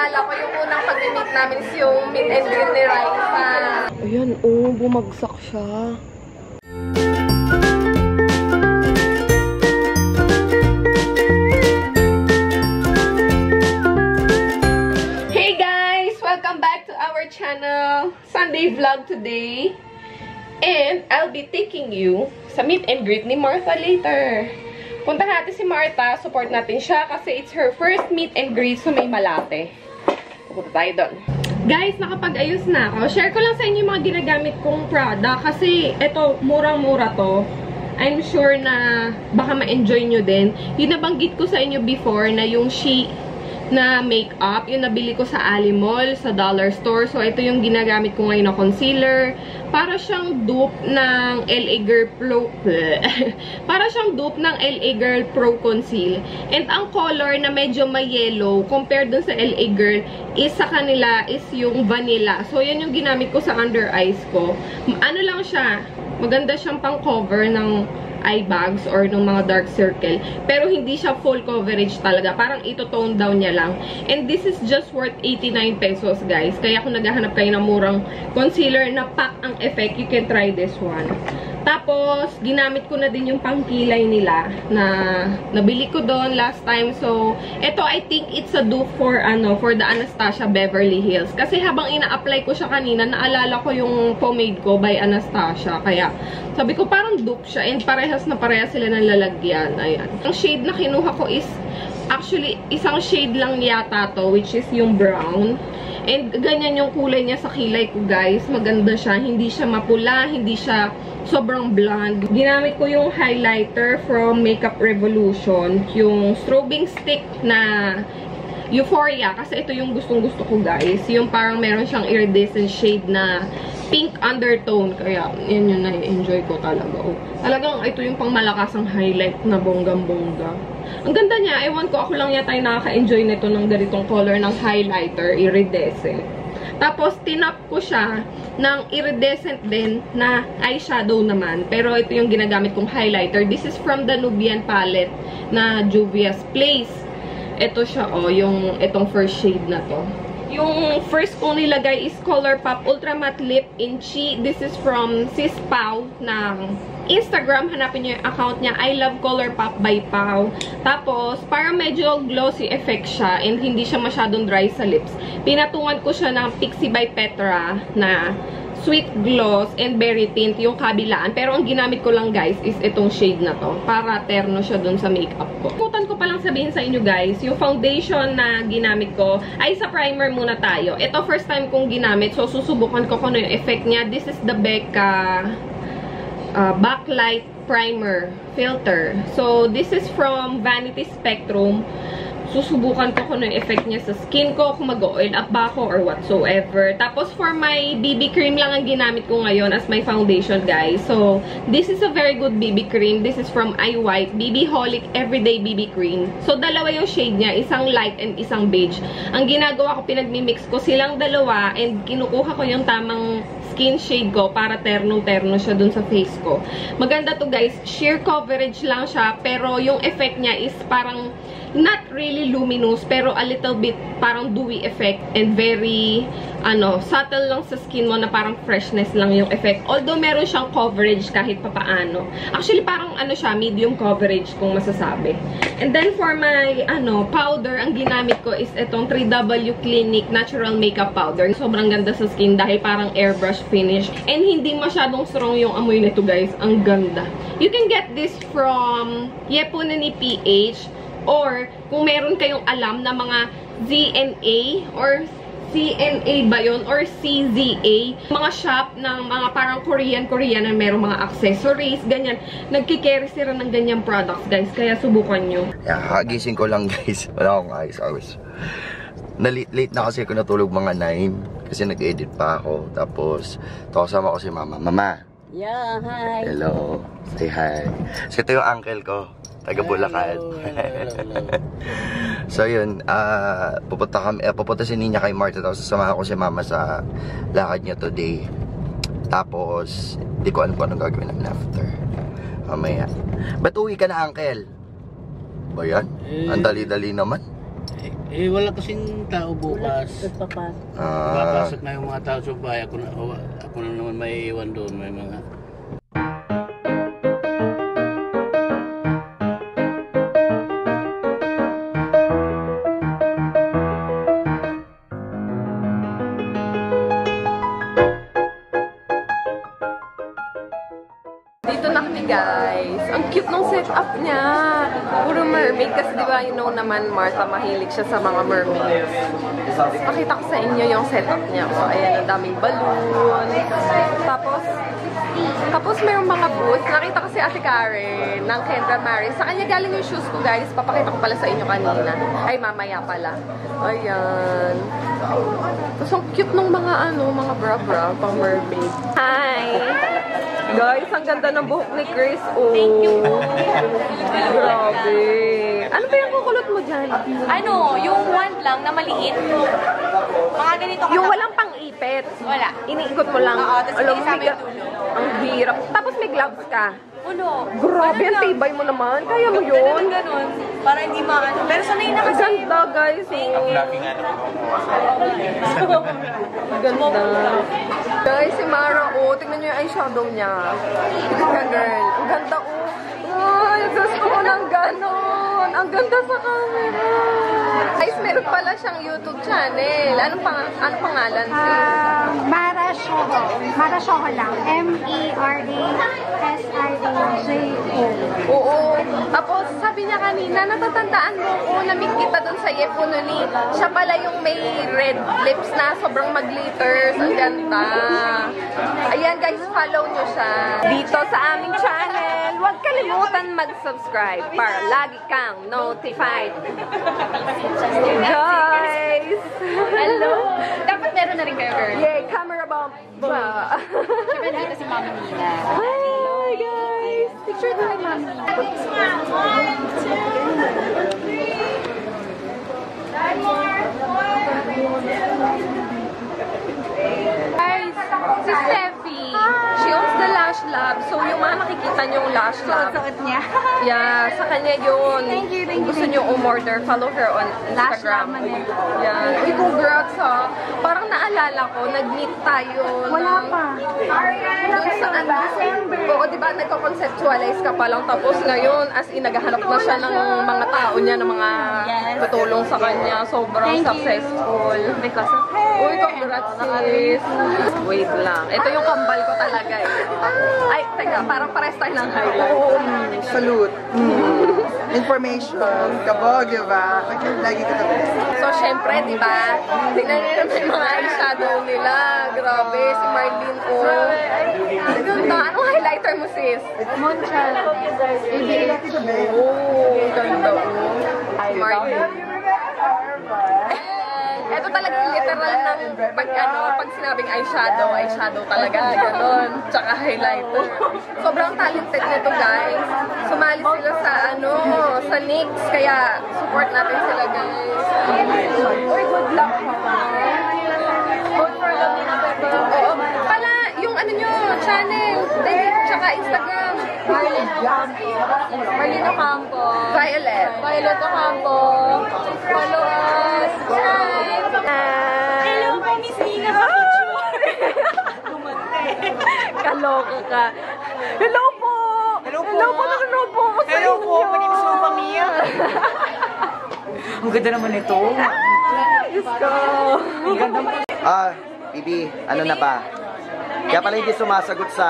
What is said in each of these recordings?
naalala ko yung unang pag-meet namin is yung meet and greet ni Raisa. Ayan, oh, bumagsak siya. Hey guys! Welcome back to our channel. Sunday vlog today. And I'll be taking you sa meet and greet ni Martha later. Punta natin si Martha, support natin siya kasi it's her first meet and greet sa May Malate. Pupunta tayo doon. Guys, nakapag-ayos na ako. Share ko lang sa inyo yung mga ginagamit kong product kasi ito, murang-mura to. I'm sure na baka ma-enjoy nyo din. Yung nabanggit ko sa inyo before na yung She na makeup, yung nabili ko sa Ali Mall, sa Dollar Store. So, ito yung ginagamit ko ngayon na concealer. Para siyang dupe ng LA Girl Pro. Para siyang dupe ng LA Girl Pro Conceal. And ang color na medyo may yellow, compared dun sa LA Girl, is sa kanila is yung vanilla. So, yan yung ginamit ko sa under eyes ko. Ano lang siya, maganda siyang pang cover ng eye bags or ng mga dark circle. Pero hindi siya full coverage talaga. Parang ito-tone down niya lang. And this is just worth 89 pesos, guys. Kaya kung naghahanap kayo ng murang concealer na pack ang effect, you can try this one. Tapos, ginamit ko na din yung pangkilay nila na nabili ko doon last time. So, ito I think it's a dupe for the Anastasia Beverly Hills. Kasi habang ina-apply ko siya kanina, naalala ko yung pomade ko by Anastasia. Kaya, sabi ko parang dupe siya. And parehas na parehas sila ng lalagyan. Ayan. Ang shade na kinuha ko is, actually, isang shade lang yata to, which is yung brown. And ganyan yung kulay niya sa kilay ko, guys. Maganda siya. Hindi siya mapula, hindi siya sobrang blonde. Ginamit ko yung highlighter from Makeup Revolution. Yung strobing stick na Euphoria. Kasi ito yung gustong-gusto ko, guys. Yung parang meron siyang iridescent shade na pink undertone. Kaya, yun yung na-enjoy ko talaga. Oh. Talagang ito yung pang malakasang highlight na bonggang-bongga. Ang ganda niya. Ewan ko, ako lang yata yung nakaka-enjoy nito ng ganitong color ng highlighter. Iridescent. Tapos, tinap ko siya ng iridescent din na eyeshadow naman. Pero ito yung ginagamit kong highlighter. This is from the Nubian palette na Juvia's Place. Ito siya, oh, itong first shade na to. Yung first kong nilagay is Colourpop Ultra Matte Lip in Chi. This is from Sis Pau ng Instagram. Hanapin nyo yung account niya. I love Colourpop by Pau. Tapos, para medyo glossy effect siya and hindi siya masyadong dry sa lips. Pinatungan ko siya ng Pixie by Petra na Sweet Gloss and Berry Tint yung kabilaan. Pero ang ginamit ko lang, guys, is itong shade na to. Para terno siya dun sa makeup ko. Kutan ko palang sabihin sa inyo, guys, yung foundation na ginamit ko, ay sa primer muna tayo. Ito, first time kong ginamit. So, susubukan ko kung ano yung effect niya. This is the Becca Backlight Primer Filter. So, this is from Vanity Spectrum. Susubukan ko kung ano yung effect niya sa skin ko, kung mag-oil up ba ako or whatsoever. Tapos, for my BB cream lang ang ginamit ko ngayon as my foundation, guys. So, this is a very good BB cream. This is from iWhite BB Holic Everyday BB Cream. So, dalawa yung shade niya. Isang light and isang beige. Ang ginagawa ko, pinagmimix ko silang dalawa and kinukuha ko yung tamang skin shade ko para ternong-terno siya dun sa face ko. Maganda to, guys. Sheer coverage lang siya, pero yung effect niya is parang not really luminous, pero a little bit parang dewy effect and very, subtle lang sa skin mo na parang freshness lang yung effect. Although, meron siyang coverage kahit papaano. Actually, parang siya, medium coverage kung masasabi. And then, for my, powder, ang ginamit ko is itong 3W Clinic Natural Makeup Powder. Sobrang ganda sa skin dahil parang airbrush finish. And hindi masyadong strong yung amoy nito, guys. Ang ganda. You can get this from Yepunani PH. Or, kung meron kayong alam na mga ZNA or CNA ba yun? Or CZA. Mga shop ng mga parang Korean na merong mga accessories, ganyan. Nagkikerry sila ng ganyang products, guys. Kaya subukan nyo. Gising ko lang, guys. Wala akong ayos. Late na kasi ako natulog mga 9. Kasi nag-edit pa ako. Tapos, kasama ko si Mama. Mama! Yeah, hi! Hello! Say hi! So, ito yung uncle ko. Taga Bulacan. So yun, pupunta si Ninya kay Martha, tapos sasamahan ko si Mama sa lakad niya today. Tapos di ko alam kung anong gagawin namin after mamaya. Ba't uwi ka na, uncle? Ba yan? Ang dali-dali naman. Wala kasing tao bukas. Papasok na yung mga tao sa bahay. Ako na naman may iwan doon. May mga... Dito na kami guys. Ang cute ng setup niya. Puro mermaid kasi di ba you know naman Martha mahilig siya sa mga mermaids. Pakita ko sa inyo yung setup niya. O ayan, ang daming balloon. Tapos mayroong mga booths. Nakita ko si Ate Karen ng Kendra Maris. Sa kanya galing yung shoes ko guys. Papakita ko pala sa inyo kanina. Ay mamaya pala. Ayan. Tapos ang cute ng mga mga bra-bra pang mermaid. Hi! Guys, ang ganda ng buhok ni Chris. Oh. Thank you. Grabe. Ano ba yung kukulot mo dyan? Yung wand lang na maliit. Mga ganito ka. Yung walang pang-ipit. Wala. Iniikot mo lang. Oo, tapos Alam mo, isama yung dulo. ang hirap. Tapos may gloves ka. Grabe, ang tibay mo naman. Kaya mo yun. Ganun. Para hindi maano. Pero sanay na Ang kasi. ganda, guys. Ang ganda. Guys, si Mara, tingnan niyo yung eyeshadow niya. Ika, girl. Ang ganda, Ay, gusto ko ng ganon. Ang ganda sa camera. Guys, meron pala siyang YouTube channel. Anong pangalan? Mara Shoho. Mara Shoho lang. M-E-R-A-S-I-O-J-O. Oo. Tapos, sabi niya kanina, natatandaan mo ko, na-meet kita dun sa Yepununi. Siya pala yung may red lips na sobrang mag-glitters. Ang ganda. Ayan guys, follow nyo siya. Dito sa aming channel, huwag kalimutan mag-subscribe para lagi kang notified. Guys! Hello. Dapat meron na rin kayo, girl. Yay, camera bomb! Siyempre dito si Mami Nina. Hi guys! Picture tayo, Mami. Guys, si Steffi, she owns the Lash Lab. So, yung mga nakikita niyong Lash Lab. Suot niya. Yeah, sa kanya yun. Thank you, thank you. Gusto niyo umorder, follow her on Lash Instagram. Lab Manila. Yeah. Uy, congrats ha. Parang naalala ko, nag-meet tayo. Wala pa. Doon sa oo, di ba, nagko-conceptualize ka pa lang. Tapos ngayon, as in, naghahanap na siya ng mga tao niya, ng mga tutulong sa kanya. Sobrang successful. Because of her. Uy, congrats sis. Wait lang. Ito yung kambal ko talaga eh. Ay, teka, parang pares tayo ng highlight. Salute. Information. Kabog, di ba? Lagi ka tapos. So, syempre, di ba? Tingnan nyo naman yung mga eyeshadow nila. Grabe, si Marlene, Ang ganda. Anong highlighter mo, sis? Moncha. Ganda, Marlene. Ito talaga literal ng pag sinabing eyeshadow talaga, gano'n. Tsaka highlighter. Sobrang talented nito, guys. Sumali sila sa sa NYX, kaya support natin sila, guys. Uy, good luck. Good for love. Oo. Pala, yung channel, tsaka Instagram. Marlene Ocampo. Violet. Violet Ocampo. Follow us. Hello po, Miss Nina. Kaloka ka. Hello po! Hello po! Hello po! Nanonood po ako sa Hello inyo! po! Manimis mo pa, Mia! Ang ganda naman ito. Diyos ko! Bibi, ano na ba? Kaya pala hindi sumasagot sa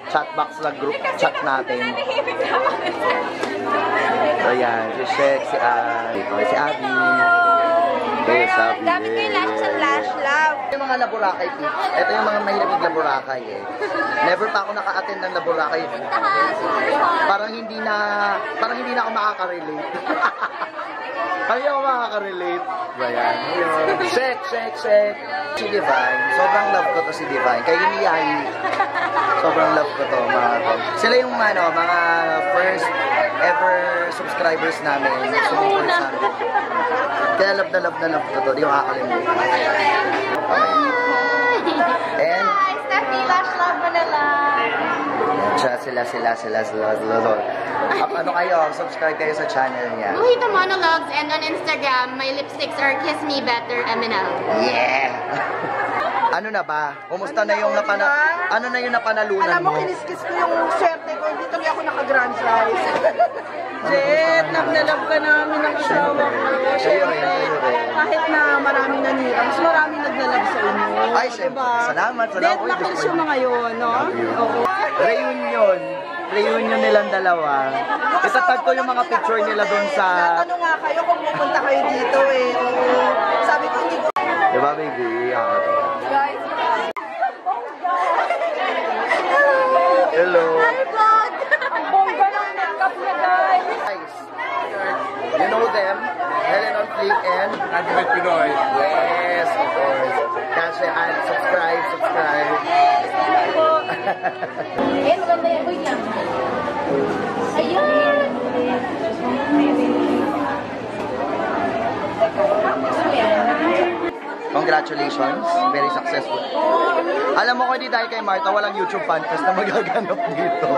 chatbox na group chat natin. So yan, si Shek, si Abby. Kayo sabi. Dami kayo Lash Lab. Yung mga laborakay tips. Ito yung mga mahilig laborakay Never pa ako naka-attend ng laborakay. Parang hindi na ako makaka-relate. Parang hindi ako makaka-relate. Ba yan? Shek. Si Divine. Sobrang love ko to si Divine. Kayo ni Yayi. Sobrang love ko to, mga to. Sila yung mga first ever subscribers namin. Sumuport sa amin. Kaya love na love ko to. Di ko makakalimutan. And Steffi, Lash Lab Manila. Sila. Ano kayo? Subscribe kayo sa channel niya. Mojito Monologues, and on Instagram, my lipsticks are Kiss Me Better MNL. Yeah! Ano na ba? Kumusta na yung ano na yung napanalunan Alam mo, mo? kiniskis ko yung swerte ko. Hindi tuloy ako naka-grand prize. Jet, love ka namin ng asawa ko. Siyempre, kahit na marami nanira, mas marami naglalab sa inyo. Ay, siyempre. Salamat. Dead na kills yung mga yun, no? Oo. Reunion nilang dalawa. Itatag ko yung mga picture nila doon sa... Ano nga kayo kung pupunta kayo dito eh. Oo. Sabi ko, hindi ko... Diba, baby? Guys, Hello. ang bongga ng makeup niya, guys. Guys, you know them? Helen on Fleek and... Nagkakit Pinoy. Yes, of course. Kasi and subscribe. Eh, maganda yan. Wait lang. Ayun! Congratulations, very successful. Alam mo ko, hindi dahil kay Martha, walang YouTube fan fest na magaganap dito.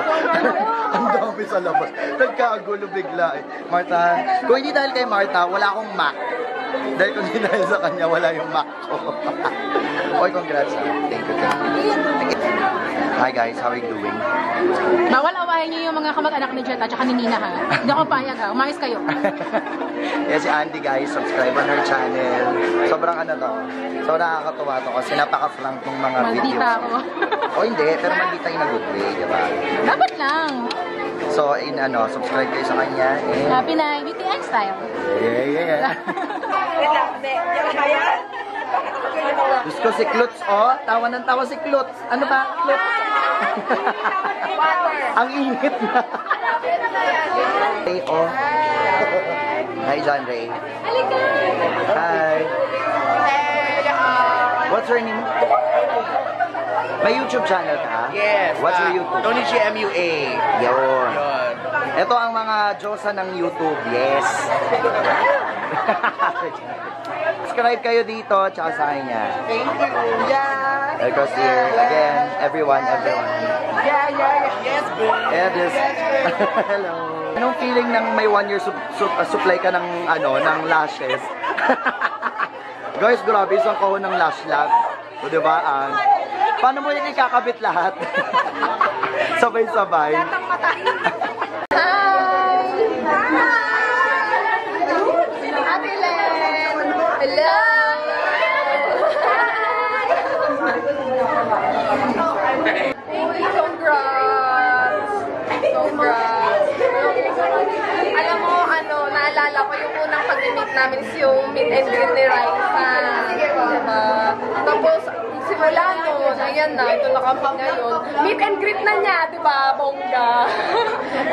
Ang dami sa labas. Nagkagulo bigla eh. Martha, kung hindi dahil kay Martha, wala akong Mac. Dahil kung hindi dahil sa kanya, wala yung Mac ko. Oy, congrats. Thank you. Hi guys, how are you doing? Bawal awahin niyo yung mga kamag-anak ni Jet at saka ni Nina, ha? Hindi ako payag, ha? Umayos kayo. Yes, si Andy guys, subscribe on her channel. Sobrang so nakakatuwa to kasi napaka-frank ng mga videos. Maldita ako. O hindi, pero maldita in a good way, diba? Dapat lang. So, subscribe kayo sa kanya. And... Happy na, BTN style. Yeah. Diyos ko si Klutz, oh. Tawa ng tawa si Klutz. Ano ba, Klutz? Ang init na. Hey, oh. Hi, John Ray. Hi. What's your name? May YouTube channel ka? Yes. What's your YouTube? Tonichi MUA. Yun. Ito ang mga Diyosa ng YouTube. Yes. Subscribe kayo dito, tsaka sa kanya. Thank you. Yeah. Because here, again, everyone. Yeah. Yes, boo. Yes. Hello. Anong feeling ng may 1 year supply ka ng, ng lashes? Guys, grabe, isang kahon ng lash lab. So, diba, paano mo yung ikakabit lahat? Sabay-sabay. Ate Len! Hello! Uy, congrats! Alam mo, naalala ko yung unang pag-meet namin is yung meet and greet ni Raisa. Diba? Tapos, simula noon, ayan na, ito na kami ngayon. Meet and greet na niya, diba, bongga?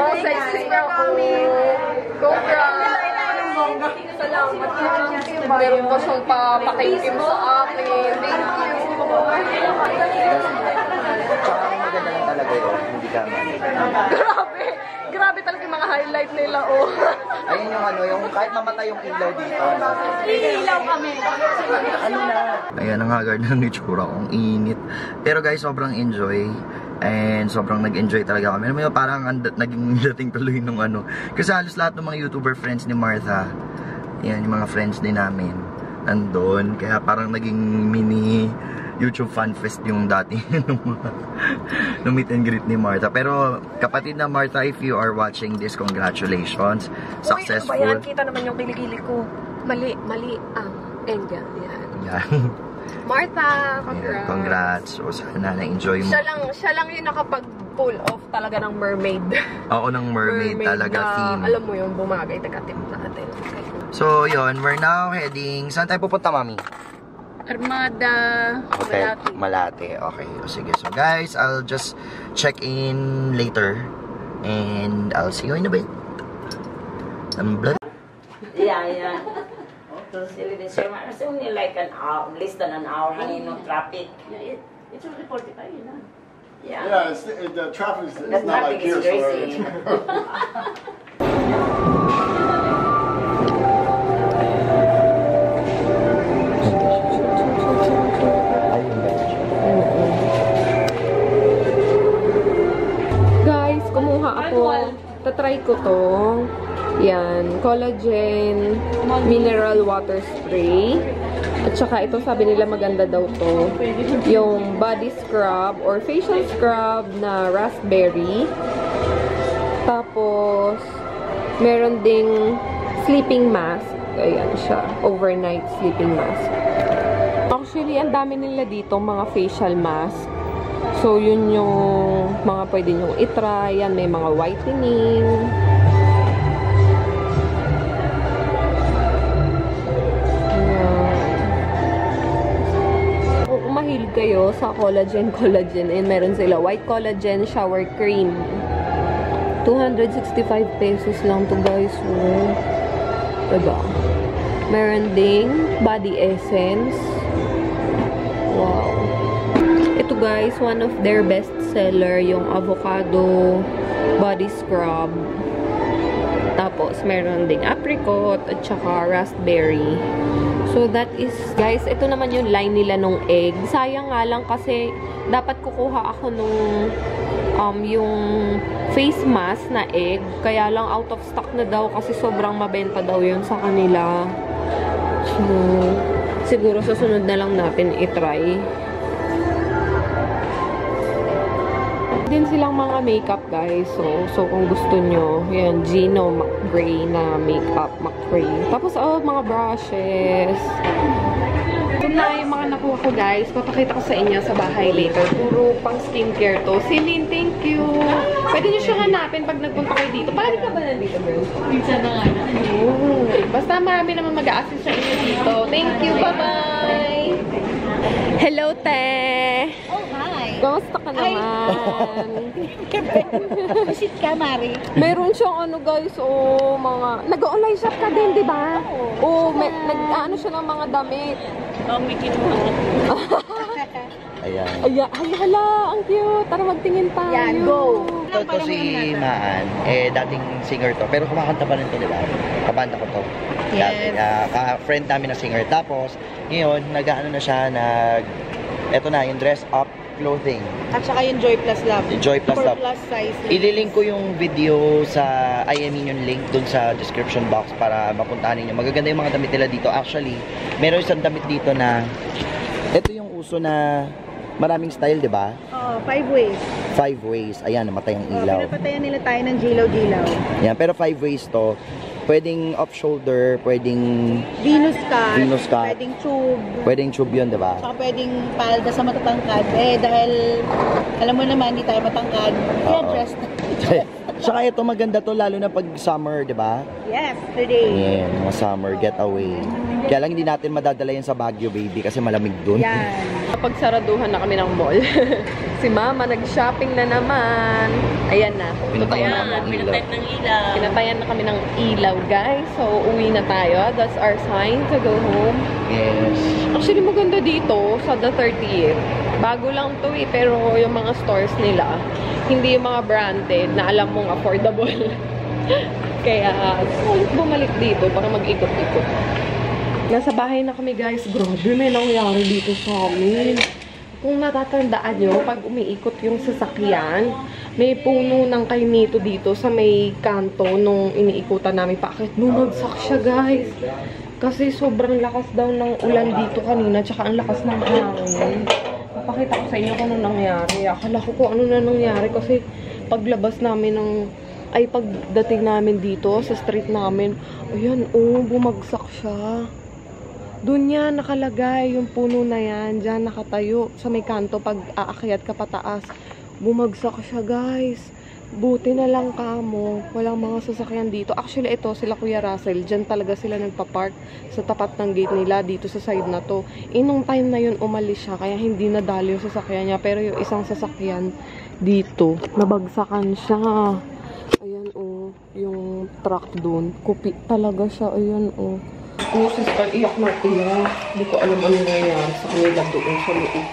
Oh, sexy na kami. Congrats! Salamat. Meron pa siyang papakikim sa akin. Thank you. Tsaka maganda lang talaga yun. Hindi ka Grabe talaga yung mga highlight nila, oh. Ayun yung kahit mamatay yung ilaw dito. Ilaw kami. Ayan ang hagard ng itsura ko. Ang init. Pero guys, sobrang enjoy. And sobrang nag-enjoy talaga kami. Alam mo, parang naging dating tuloy nung Kasi halos lahat ng mga YouTuber friends ni Martha, yan, yung mga friends din namin, nandun. Kaya parang naging mini YouTube fan fest yung dati nung meet and greet ni Martha. Pero kapatid na Martha, if you are watching this, congratulations. Successful. Uy, ano ba yan? Kita naman yung kilikili ko. Mali ang angle. Yan. Martha, congrats. Yeah, congrats. So, sana na-enjoy mo. Siya lang yung nakapag-pull off talaga ng mermaid. Oo, ng mermaid talaga na, theme. Alam mo yung bumagay, taga-tip natin. So, yun. We're now heading... Saan tayo pupunta, Mami? Armada. Okay, Malate. Okay, sige. So, guys, I'll just check in later. And I'll see you in a bit. Yeah. It's only like an hour, less than an hour, honey, no traffic. It's only 45, you know. Yeah. The traffic is The not traffic like is here, crazy. ko to. Yan. Collagen Mineral Water Spray. At saka ito, sabi nila maganda daw to. Yung body scrub or facial scrub na raspberry. Tapos, meron ding sleeping mask. Ayan siya. Overnight sleeping mask. Actually, ang dami nila dito mga facial mask. So, yun yung mga pwede nyong itry. Yan, may mga whitening. Ayan. Kung umahil kayo sa collagen, and meron sila white collagen shower cream. 265 pesos lang to guys. Oh. Diba? Meron ding body essence. Wow. Ito guys, one of their best seller, yung avocado body scrub. Tapos, meron ding apricot at saka raspberry. So, that is, guys, ito naman yung line nila nung egg. Sayang nga lang kasi dapat kukuha ako nung yung face mask na egg. Kaya lang out of stock na daw kasi sobrang mabenta daw yun sa kanila. So, siguro susunod na lang natin itry. Din silang mga makeup guys. So kung gusto nyo, yan, Gino McGray na makeup, McGray. Tapos, mga brushes. Ito na yung mga nakuha ko guys. Papakita ko sa inyo sa bahay later. Puro pang skincare to. Celine, thank you. Pwede nyo siya hanapin pag nagpunta kayo dito. Palagi ka ba nandito, girl? Pizza na nga na. Oh, basta marami naman mag-a-assist sa inyo dito. Thank you, bye-bye! Hello, te! Oh, hi! Kamusta ka naman? Visit ka, Mari. Meron siyang guys, mga... Nag-online shop ka din, di ba? Nag-ano siya ng mga damit. May kinuha. Ayan. Ay, hala, ang cute. Tara, magtingin tayo. Yan, go! Ito si Maan, dating singer to. Pero kumakanta pa rin to, di ba? Kabanda ko to. Yes. Friend namin na singer. Tapos, ngayon, nag-ano na siya, eto na, yung dress up clothing. At saka yung Joy Plus Love. Joy Plus For Love. plus size. Ililink ko yung video sa, yung link dun sa description box para mapuntahan ninyo. Magaganda yung mga damit nila dito. Actually, meron isang damit dito na, ito yung uso na maraming style, di ba? 5 ways. 5 ways. Ayan, namatay ang ilaw. Pinapatayan nila tayo ng gilaw-gilaw. Yan, pero 5 ways to. Pwedeng off-shoulder, pwedeng Venus cut. Venus cut. Pwedeng tube. Pwedeng tube yun, di ba? Saka pwedeng palda sa matatangkad. Dahil, alam mo naman, hindi tayo matangkad. Kaya Oo. dress na. Saka ito maganda to, lalo na pag summer, di ba? Yes, today. Yan, mga summer getaway. Kaya lang hindi natin madadala yan sa Baguio, baby, kasi malamig dun. Yan. Kapag saraduhan na kami ng mall, si Mama nag-shopping na naman. Ayan na. Pinatayan na ng ilaw. Pinatayan na kami ng ilaw, guys. So, uwi na tayo. That's our sign to go home. Yes. Actually, maganda dito sa the 30th. Bago lang to pero yung mga stores nila, hindi yung mga branded na alam mong affordable. Kaya, bumalik dito para mag-ikot-ikot. Nasa bahay na kami guys. Grabe, may nangyari dito sa amin. Kung natatandaan nyo, pag umiikot yung sasakyan, may puno ng kainito dito sa may kanto nung iniikutan namin. Bakit? Bumagsak siya guys. Kasi sobrang lakas daw ng ulan dito kanina, tsaka ang lakas ng hangin. Papakita ko sa inyo kung ano nangyari. Akala ko kung ano na nangyari kasi paglabas namin ng... ay pagdating namin dito sa street namin, ayan, bumagsak siya. Doon yan nakalagay yung puno na yan. Diyan nakatayo sa may kanto pag aakyat ka pataas. Bumagsak siya guys. Buti na lang kamo. Walang mga sasakyan dito. Actually ito sila Kuya Russell. Diyan talaga sila nagpa-park sa tapat ng gate nila dito sa side na to. Nung time na yun umalis siya kaya hindi nadali yung sasakyan niya. Pero yung isang sasakyan dito nabagsakan siya. Ayan yung truck doon. Kupi talaga siya. Ayan sister, iyak na iyak. Hindi ko alam ano nangyayari sa kanila doon sa loob.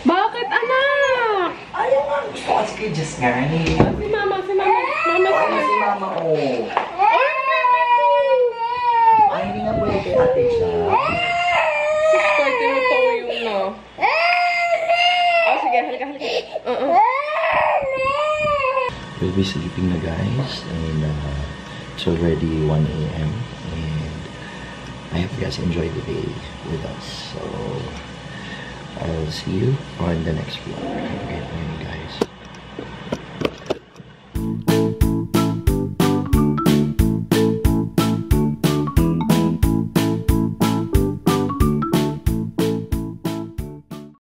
Bakit, anak? Ayaw nga. Gusto kasi kay Jess nga eh. Si mama. Si mama ko. Ay, baby ko! Ay, hindi nga pwede kay ate siya. Sister, tinutuyo na. Sige, halika. Pwede be sleeping na, guys. And it's already 1 a.m. And I hope you guys enjoy the day with us. So I'll see you on the next vlog. Have a great night.